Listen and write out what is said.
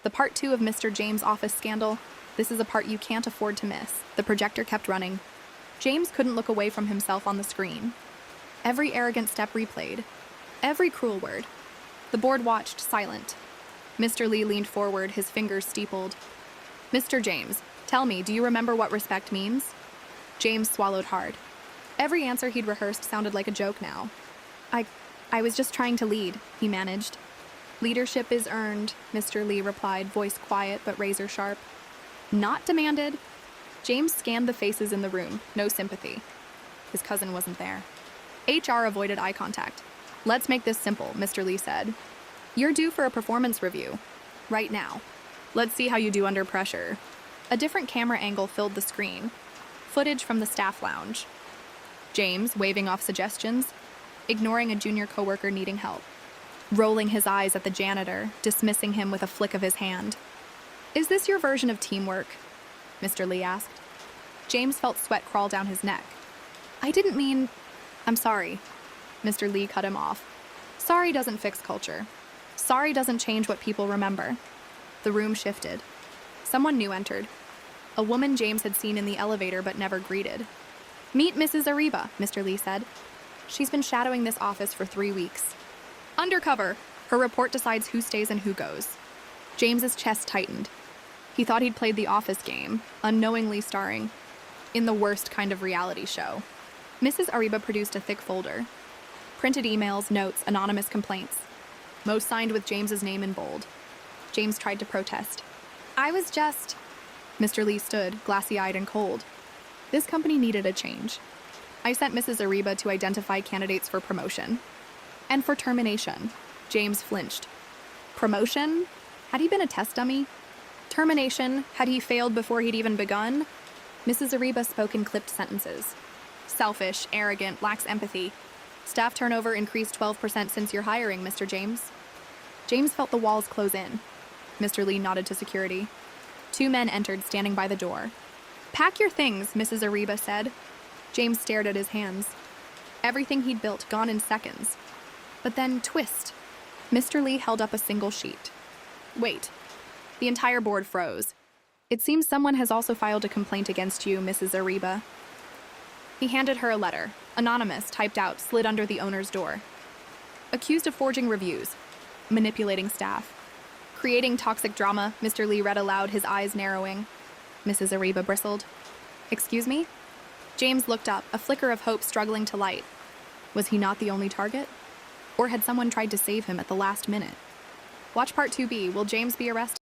The part 2 of Mr. James' office scandal. This is a part you can't afford to miss. The projector kept running. James couldn't look away from himself on the screen. Every arrogant step replayed. Every cruel word. The board watched, silent. Mr. Lee leaned forward, his fingers steepled. "Mr. James, tell me, do you remember what respect means?" James swallowed hard. Every answer he'd rehearsed sounded like a joke now. I was just trying to lead," he managed. "Leadership is earned," Mr. Lee replied, voice quiet but razor sharp. "Not demanded." James scanned the faces in the room, no sympathy. His cousin wasn't there. HR avoided eye contact. "Let's make this simple," Mr. Lee said. "You're due for a performance review. Right now. Let's see how you do under pressure." A different camera angle filled the screen. Footage from the staff lounge. James, waving off suggestions, ignoring a junior coworker needing help. Rolling his eyes at the janitor, dismissing him with a flick of his hand. "Is this your version of teamwork?" Mr. Lee asked. James felt sweat crawl down his neck. "I didn't mean..." "I'm sorry." Mr. Lee cut him off. "Sorry doesn't fix culture. Sorry doesn't change what people remember." The room shifted. Someone new entered. A woman James had seen in the elevator but never greeted. "Meet Mrs. Ariba," Mr. Lee said. "She's been shadowing this office for 3 weeks. Undercover. Her report decides who stays and who goes." James's chest tightened. He thought he'd played the office game, unknowingly starring in the worst kind of reality show. Mrs. Ariba produced a thick folder. Printed emails, notes, anonymous complaints. Most signed with James's name in bold. James tried to protest. "I was just..." Mr. Lee stood, glassy-eyed and cold. This company needed a change. "I sent Mrs. Ariba to identify candidates for promotion. And for termination." James flinched. Promotion? Had he been a test dummy? Termination? Had he failed before he'd even begun? Mrs. Ariba spoke in clipped sentences. "Selfish, arrogant, lacks empathy. Staff turnover increased 12% since your hiring, Mr. James." James felt the walls close in. Mr. Lee nodded to security. 2 men entered, standing by the door. "Pack your things," Mrs. Ariba said. James stared at his hands. Everything he'd built gone in seconds. But then, twist. Mr. Lee held up a single sheet. "Wait." The entire board froze. "It seems someone has also filed a complaint against you, Mrs. Ariba." He handed her a letter, anonymous, typed out, slid under the owner's door. "Accused of forging reviews, manipulating staff, creating toxic drama," Mr. Lee read aloud, his eyes narrowing. Mrs. Ariba bristled. "Excuse me?" James looked up, a flicker of hope struggling to light. Was he not the only target? Or had someone tried to save him at the last minute? Watch Part 2B. Will James be arrested?